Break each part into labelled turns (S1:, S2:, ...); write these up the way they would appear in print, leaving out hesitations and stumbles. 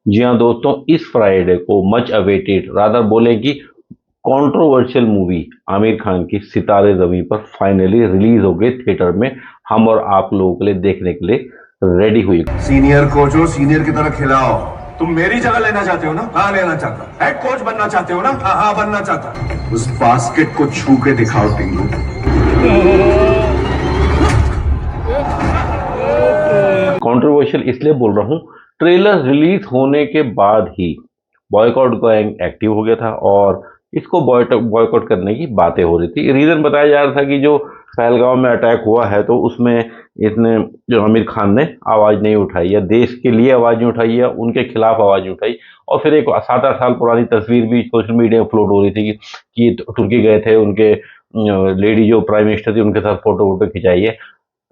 S1: जी हाँ दोस्तों, इस फ्राइडे को मच अवेटेड रादर बोले कि कंट्रोवर्शियल मूवी आमिर खान की सितारे ज़मीं पर फाइनली रिलीज हो गई थिएटर में। हम और आप लोगों के लिए देखने के लिए रेडी हुई।
S2: सीनियर कोच हो, सीनियर की तरह खिलाओ। तुम मेरी जगह लेना चाहते हो ना? हाँ लेना चाहता। हेड कोच बनना चाहते हो ना? हाँ हाँ बनना चाहता। उस बास्केट को छू के दिखाओ टिंगू।
S1: कंट्रोवर्शियल इसलिए बोल रहा हूँ, ट्रेलर रिलीज होने के बाद ही बॉयकॉट गैंग एक्टिव हो गया था और इसको बॉयकॉट करने की बातें हो रही थी। रीजन बताया जा रहा था कि जो पहलगांव में अटैक हुआ है तो उसमें इसने जो आमिर खान ने आवाज नहीं उठाई या देश के लिए आवाज नहीं उठाई या उनके खिलाफ आवाज नहीं उठाई। और फिर एक 7-8 साल पुरानी तस्वीर भी सोशल मीडिया में फ्लोट हो रही थी कि तुर्की गए थे, उनके लेडी जो प्राइम मिनिस्टर थी उनके साथ फोटो वोटो खिंचाई है।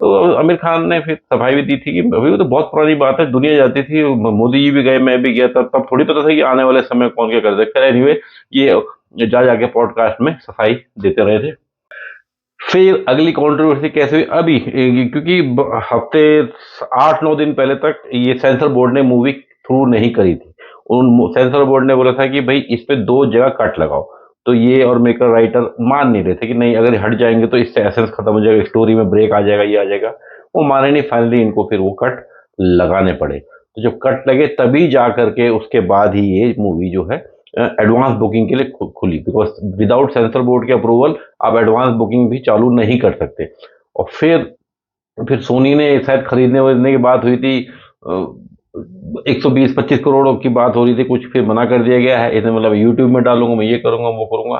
S1: तो आमिर खान ने फिर सफाई भी दी थी कि अभी वो तो बहुत पुरानी बात है, दुनिया जाती थी, मोदी जी भी गए, मैं भी गया, तब थोड़ी पता था कि आने वाले समय कौन क्या कर सकता है। एनीवे, ये जा जाके पॉडकास्ट में सफाई देते रहे थे। फिर अगली कंट्रोवर्सी कैसे हुई अभी, क्योंकि हफ्ते 8-9 दिन पहले तक ये सेंसर बोर्ड ने मूवी थ्रू नहीं करी थी। उन सेंसर बोर्ड ने बोला था कि भाई इस पे 2 जगह कट लगाओ। तो ये और मेकर राइटर मान नहीं रहे थे कि नहीं, अगर हट जाएंगे तो इससे एसेंस खत्म हो जाएगा, स्टोरी में ब्रेक आ जाएगा, ये आ जाएगा। वो माने नहीं, फाइनली इनको फिर वो कट लगाने पड़े। तो जब कट लगे तभी जा करके उसके बाद ही ये मूवी जो है एडवांस बुकिंग के लिए खुली, बिकॉज विदाउट सेंसर बोर्ड के अप्रूवल आप एडवांस बुकिंग भी चालू नहीं कर सकते। और फिर सोनी ने शायद खरीदने वरीदने की बात हुई थी, 120-25 करोड़ की बात हो रही थी कुछ, फिर मना कर दिया गया है। इसने मतलब यूट्यूब में डालूंगा, मैं ये करूंगा वो करूंगा,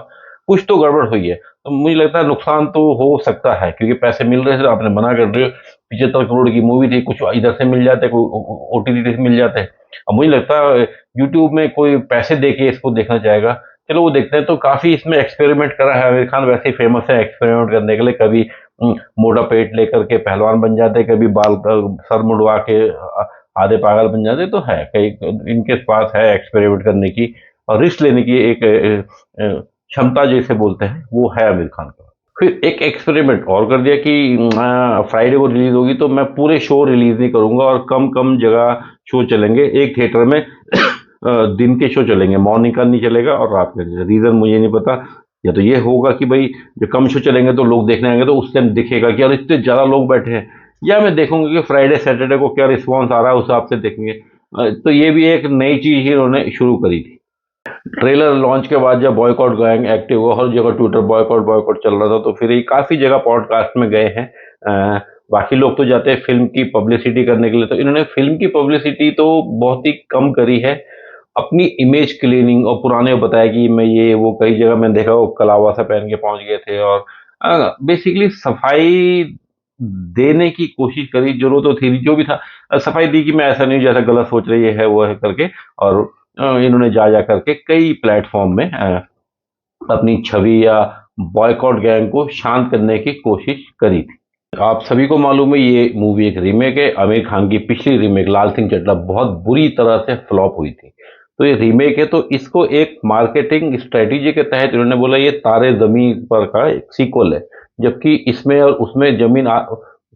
S1: कुछ तो गड़बड़ हुई है। तो मुझे लगता है नुकसान तो हो सकता है क्योंकि पैसे मिल रहे थे, आपने मना कर दिया। 75 करोड़ की मूवी थी, कुछ इधर से मिल जाते, कोई ओटीटी से मिल जाते। अब मुझे लगता है यूट्यूब में कोई पैसे दे के इसको देखना चाहेगा। चलो वो देखते हैं। तो काफी इसमें एक्सपेरिमेंट करा है आमिर खान, वैसे ही फेमस है एक्सपेरिमेंट करने के लिए। कभी मोटा पेट लेकर के पहलवान बन जाते, कभी बाल सर मुड़वा के आधे पागल बन जाते। तो है कई इनके पास है एक्सपेरिमेंट करने की और रिस्क लेने की एक क्षमता जैसे बोलते हैं, वो है आमिर खान का। फिर एक एक्सपेरिमेंट और कर दिया कि फ्राइडे को रिलीज होगी तो मैं पूरे शो रिलीज नहीं करूंगा और कम कम जगह शो चलेंगे एक थिएटर में। दिन के शो चलेंगे, मॉर्निंग का नहीं चलेगा और रात का नहीं। रीजन मुझे नहीं पता, या तो ये होगा कि भाई जो कम शो चलेंगे तो लोग देखने आएंगे तो उस टाइम दिखेगा कि यार इतने ज्यादा लोग बैठे हैं, या मैं देखूंगा कि फ्राइडे सैटरडे को क्या रिस्पॉन्स आ रहा है उस हिसाब से देखेंगे। तो ये भी एक नई चीज ही उन्होंने शुरू करी थी। ट्रेलर लॉन्च के बाद जब बॉयकॉट गैंग एक्टिव हुआ, हर जगह ट्विटर बॉयकॉट बॉयकॉट चल रहा था, तो फिर ये काफी जगह पॉडकास्ट में गए हैं। बाकी लोग तो जाते हैं फिल्म की पब्लिसिटी करने के लिए, तो इन्होंने फिल्म की पब्लिसिटी तो बहुत ही कम करी है। अपनी इमेज क्लीनिंग और पुराने बताया कि मैं ये वो, कई जगह मैंने देखा वो कलावा सा पहन के पहुंच गए थे और बेसिकली सफाई देने की कोशिश करी। जरूरत तो थी जो भी था, सफाई दी कि मैं ऐसा नहीं जैसा गलत सोच रही है वो है करके। और इन्होंने जा करके कई प्लेटफॉर्म में अपनी छवि या बॉयकॉट गैंग को शांत करने की कोशिश करी थी। आप सभी को मालूम है ये मूवी एक रीमेक है। आमिर खान की पिछली रीमेक लाल सिंह चड्ढा बहुत बुरी तरह से फ्लॉप हुई थी। तो ये रीमेक है, तो इसको एक मार्केटिंग स्ट्रेटेजी के तहत इन्होंने बोला ये तारे जमीन पर का एक सीक्वल है। जबकि इसमें और उसमें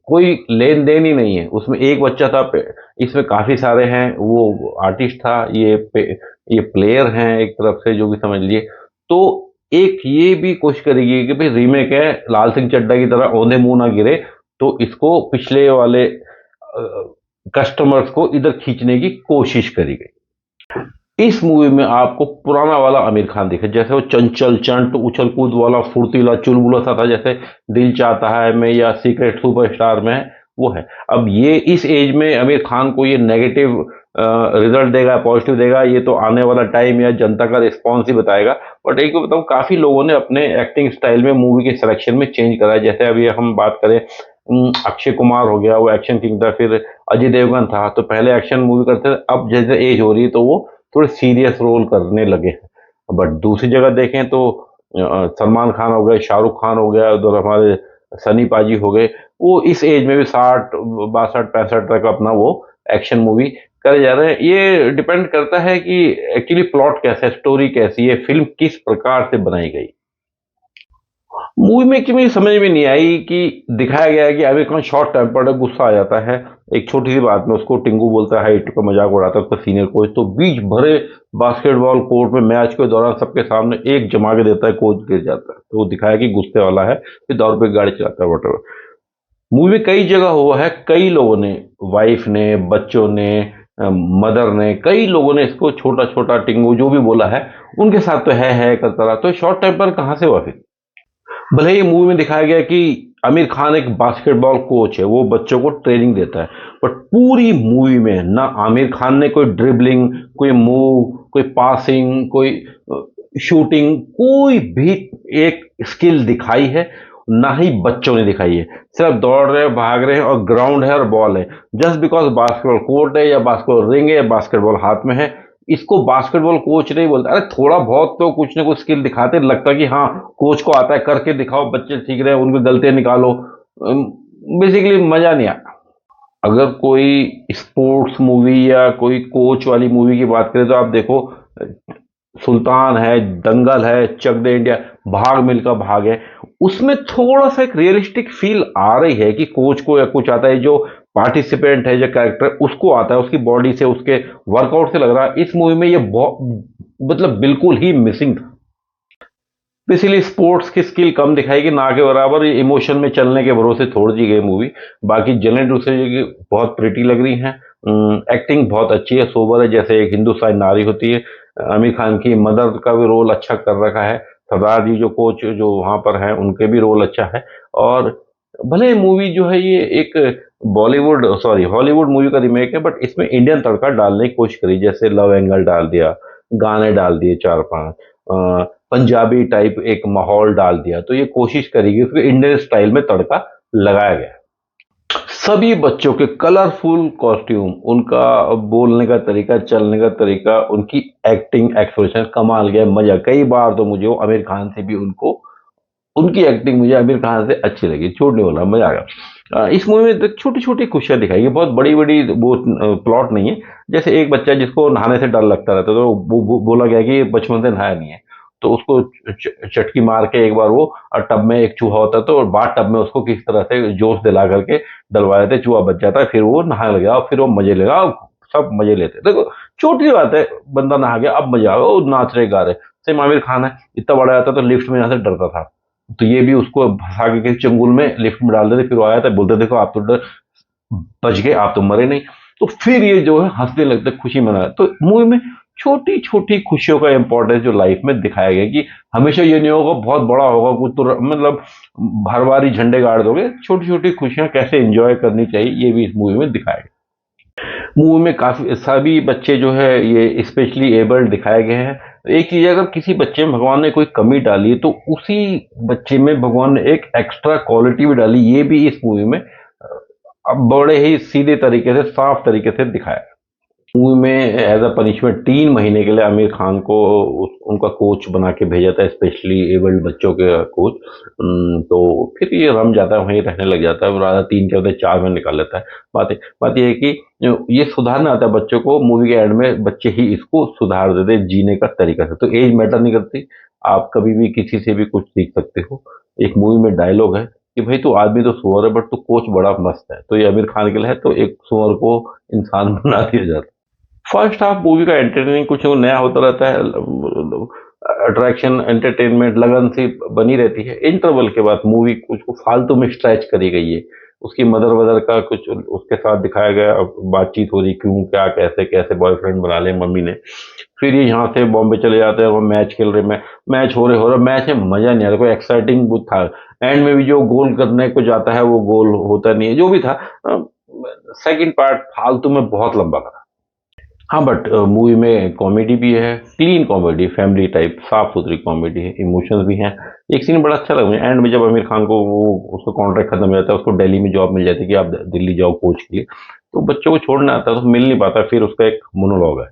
S1: कोई लेन देन ही नहीं है। उसमें एक बच्चा था, इसमें काफी सारे हैं, वो आर्टिस्ट था, ये प्लेयर हैं एक तरफ से जो भी समझ लिए। तो एक ये भी कोशिश करेगी कि भाई रीमेक है, लाल सिंह चड्ढा की तरह औंधे मुंह ना गिरे, तो इसको पिछले वाले कस्टमर्स को इधर खींचने की कोशिश करी गई। इस मूवी में आपको पुराना वाला आमिर खान दिखे, जैसे वो चंचल चंट उछल कूद वाला फुर्तीला चुलबुला सा था, जैसे दिल चाहता है में या सीक्रेट सुपरस्टार में है, वो है। अब ये इस एज में आमिर खान को ये नेगेटिव रिजल्ट देगा पॉजिटिव देगा, ये तो आने वाला टाइम या जनता का रिस्पॉन्स ही बताएगा। बट एक बताऊं, काफी लोगों ने अपने एक्टिंग स्टाइल में मूवी के सिलेक्शन में चेंज करा है। जैसे अभी हम बात करें, अक्षय कुमार हो गया, वो एक्शन किंग था। फिर अजय देवगन था, तो पहले एक्शन मूवी करते थे, अब जैसे एज हो रही है तो वो थोड़े सीरियस रोल करने लगे हैं। बट दूसरी जगह देखें तो सलमान खान हो गए, शाहरुख खान हो गया, उधर हमारे सनी पाजी हो गए, वो इस एज में भी 60, 62, 65 तक अपना वो एक्शन मूवी करे जा रहे हैं। ये डिपेंड करता है कि एक्चुअली प्लॉट कैसा है, स्टोरी कैसी है, फिल्म किस प्रकार से बनाई गई। मूवी में कि मुझे समझ में नहीं आई कि दिखाया गया है कि आमिर खान शॉर्ट टेम्पर्ड है, गुस्सा आ जाता है एक छोटी सी बात में, उसको टिंगू बोलता है, हाइट का मजाक उड़ाता है उसका सीनियर कोच, तो बीच भरे बास्केटबॉल कोर्ट में मैच के दौरान सबके सामने एक जमा के देता है, कोच गिर जाता है, तो वो दिखाया कि गुस्से वाला है, फिर 10 रुपए की गाड़ी चलाता है वट। मूवी में कई जगह हुआ है, कई लोगों ने, वाइफ ने, बच्चों ने, मदर ने, कई लोगों ने इसको छोटा छोटा टिंगू जो भी बोला है, उनके साथ तो है करता रहा, तो शॉर्ट टेम्पर कहाँ से हुआ फिर? भले ही मूवी में दिखाया गया कि आमिर खान एक बास्केटबॉल कोच है, वो बच्चों को ट्रेनिंग देता है, बट पूरी मूवी में ना आमिर खान ने कोई ड्रिबलिंग, कोई मूव, कोई पासिंग, कोई शूटिंग, कोई भी एक स्किल दिखाई है, ना ही बच्चों ने दिखाई है। सिर्फ दौड़ रहे हैं, भाग रहे हैं, और ग्राउंड है और बॉल है, जस्ट बिकॉज बास्केटबॉल कोर्ट है या बास्केटबॉल रिंग है या बास्केटबॉल हाथ में है, इसको बास्केटबॉल कोच नहीं बोलता। अरे थोड़ा बहुत तो कुछ ना कुछ स्किल दिखाते, लगता कि हाँ कोच को आता है, करके दिखाओ, बच्चे सीख रहे हैं, उनकी गलतियां निकालो, बेसिकली मजा नहीं आता। अगर कोई स्पोर्ट्स मूवी या कोई कोच वाली मूवी की बात करें तो आप देखो, सुल्तान है, दंगल है, चक दे इंडिया, भाग मिल्खा भाग है, उसमें थोड़ा सा एक रियलिस्टिक फील आ रही है कि कोच को या कुछ आता है, जो पार्टिसिपेंट है, जो कैरेक्टर उसको आता है, उसकी बॉडी से, उसके वर्कआउट से लग रहा है। इस मूवी में ये बहुत, मतलब बिल्कुल ही मिसिंग था। तो इसीलिए स्पोर्ट्स की स्किल कम दिखाएगी, ना के बराबर ये इमोशन में चलने के भरोसे छोड़ दी गई मूवी। बाकी जनरल दूसरे की बहुत प्रिटी लग रही हैं, एक्टिंग बहुत अच्छी है, सोबर है, जैसे एक हिंदुस्तानी नारी होती है। आमिर खान की मदर का भी रोल अच्छा कर रखा है, सरदार जी जो कोच जो वहां पर हैं उनके भी रोल अच्छा है। और भले मूवी जो है ये एक बॉलीवुड सॉरी हॉलीवुड मूवी का रिमेक है, बट इसमें इंडियन तड़का डालने की कोशिश करी, जैसे लव एंगल डाल दिया, गाने डाल दिए चार पांच, पंजाबी टाइप एक माहौल डाल दिया, तो ये कोशिश करेगी उसको इंडियन स्टाइल में तड़का लगाया गया। सभी बच्चों के कलरफुल कॉस्ट्यूम, उनका बोलने का तरीका, चलने का तरीका, उनकी एक्टिंग एक्सप्रेशन कमाल गया, मजा। कई बार तो मुझे वो आमिर खान से भी उनको, उनकी एक्टिंग मुझे आमिर खान से अच्छी लगी, झूठ नहीं बोला, मजा आ गया। इस मूवी में छोटी छोटी खुशियां दिखाई है, बहुत बड़ी बड़ी वो प्लॉट नहीं है। जैसे एक बच्चा जिसको नहाने से डर लगता रहता है, तो बोला गया कि ये बचपन से नहाया नहीं है, तो उसको चटकी मार के एक बार वो, टब में एक चूहा होता है, तो बाथ टब में उसको किस तरह से जोश दिला करके डलवा देते, चूहा बच जाता है, फिर वो नहाने लगा और फिर वो मजे लेगा, सब मजे लेते। देखो छोटी बात है, बंदा नहा गया, अब मजा आ गया, वो नाच रहे गा रहे। सेम आमिर खान है, इतना बड़ा आता तो लिफ्ट में यहाँ से डरता था, तो ये भी उसको फंसा के किसी चंगुल में लिफ्ट में डाल देते, फिर वो आया था, बोलते देखो आप तो डर बच गए, आप तो मरे नहीं। तो फिर ये जो है हंसने लगते, खुशी मना। तो मूवी में छोटी छोटी खुशियों का इंपॉर्टेंस जो लाइफ में दिखाया गया कि हमेशा ये नहीं होगा बहुत बड़ा होगा कुछ तो मतलब हर बारी झंडे गाड़ दोगे, छोटी छोटी खुशियां कैसे एंजॉय करनी चाहिए, ये भी इस मूवी में दिखाया गया। मूवी में काफी सभी बच्चे जो है ये स्पेशली एबल्ड दिखाए गए हैं। एक चीज, अगर किसी बच्चे में भगवान ने कोई कमी डाली है, तो उसी बच्चे में भगवान ने एक एक्स्ट्रा क्वालिटी भी डाली, ये भी इस मूवी में अब बड़े ही सीधे तरीके से, साफ तरीके से दिखाया। मूवी में एज अ पनिशमेंट 3 महीने के लिए आमिर खान को उनका कोच बना के भेजा था, स्पेशली एबल्ड बच्चों के कोच। तो फिर ये रम जाता है, वहीं रहने लग जाता है, राधा 3 के बदले 4 में निकाल लेता है। बात ये है कि ये सुधारना आता है बच्चों को, मूवी के एंड में बच्चे ही इसको सुधार देते जीने का तरीका से। तो एज मैटर नहीं करती, आप कभी भी किसी से भी कुछ सीख सकते हो। एक मूवी में डायलॉग है कि भाई तू आदमी तो सुअर है, बट तू कोच बड़ा मस्त है, तो ये आमिर खान के लिए है, तो एक सुअर को इंसान बना दिया जाता है। फर्स्ट हाफ मूवी का एंटरटेनिंग कुछ नया होता रहता है, अट्रैक्शन, एंटरटेनमेंट, लगन सी बनी रहती है। इंटरवल के बाद मूवी कुछ को फालतू में स्ट्रेच करी गई है, उसकी मदर वदर का कुछ उसके साथ दिखाया गया, बातचीत हो रही, क्यों क्या कैसे कैसे बॉयफ्रेंड बना ले मम्मी ने। फिर ये यहाँ से बॉम्बे चले जाते हैं, वो मैच खेल रहे, मैच हो रहे मैच में मजा नहीं आ रहा, कोई एक्साइटिंग कुछ था। एंड में भी जो गोल करने को जाता है वो गोल होता नहीं है, जो भी था। सेकंड पार्ट फालतू में बहुत लंबा करा। हाँ, बट मूवी में कॉमेडी भी है, क्लीन कॉमेडी, फैमिली टाइप, साफ सुथरी कॉमेडी है, इमोशंस भी हैं। एक सीन बड़ा अच्छा लगा मुझे, एंड में जब आमिर खान को वो उसका कॉन्ट्रैक्ट खत्म हो जाता है, उसको दिल्ली में जॉब मिल जाती है कि आप दिल्ली जाओ कोच के लिए, तो बच्चों को छोड़ना आता है तो मिल नहीं पाता, फिर उसका एक मोनोलॉग है,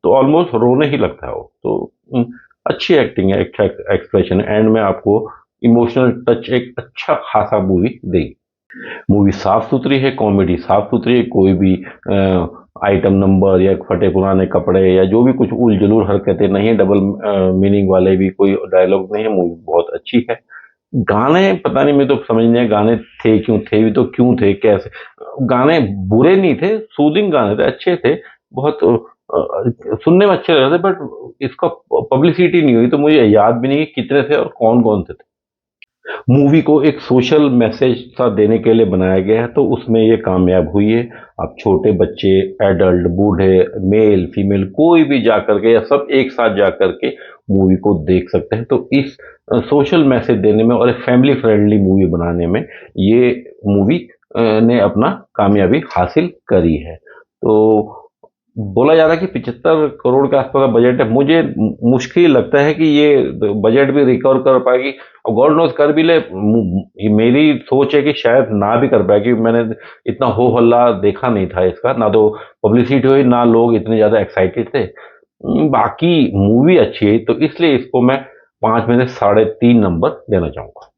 S1: तो ऑलमोस्ट रोने ही लगता है वो। तो अच्छी एक्टिंग है, अच्छा एक्सप्रेशन है, एंड में आपको इमोशनल टच एक अच्छा खासा मूवी देगी। मूवी साफ सुथरी है, कॉमेडी साफ सुथरी है, कोई भी आइटम नंबर या फटे पुराने कपड़े या जो भी कुछ उल जलूल हरकतें नहीं है, डबल मीनिंग वाले भी कोई डायलॉग नहीं है, मूवी बहुत अच्छी है। गाने पता नहीं, मैं तो समझ नहीं आया गाने थे क्यों थे, भी तो क्यों थे, कैसे। गाने बुरे नहीं थे, सूदिंग गाने थे, अच्छे थे, बहुत सुनने में अच्छे लग रहे थे, बट इसका पब्लिसिटी नहीं हुई, तो मुझे याद भी नहीं कि कितने थे और कौन कौन से थे। मूवी को एक सोशल मैसेज सा देने के लिए बनाया गया है, तो उसमें ये कामयाब हुई है। आप छोटे बच्चे, एडल्ट, बूढ़े, मेल फीमेल, कोई भी जा करके या सब एक साथ जा करके मूवी को देख सकते हैं। तो इस सोशल मैसेज देने में और एक फैमिली फ्रेंडली मूवी बनाने में ये मूवी ने अपना कामयाबी हासिल करी है। तो बोला जा रहा है कि 75 करोड़ के आसपास का बजट है। मुझे मुश्किल लगता है कि ये बजट भी रिकवर कर पाएगी, और गॉड नोज कर भी ले। ये मेरी सोच है कि शायद ना भी कर पाए, क्योंकि मैंने इतना हो हल्ला देखा नहीं था इसका, ना तो पब्लिसिटी हुई, ना लोग इतने ज्यादा एक्साइटेड थे। बाकी मूवी अच्छी है, तो इसलिए इसको मैं 5 में से 3.5 नंबर देना चाहूंगा।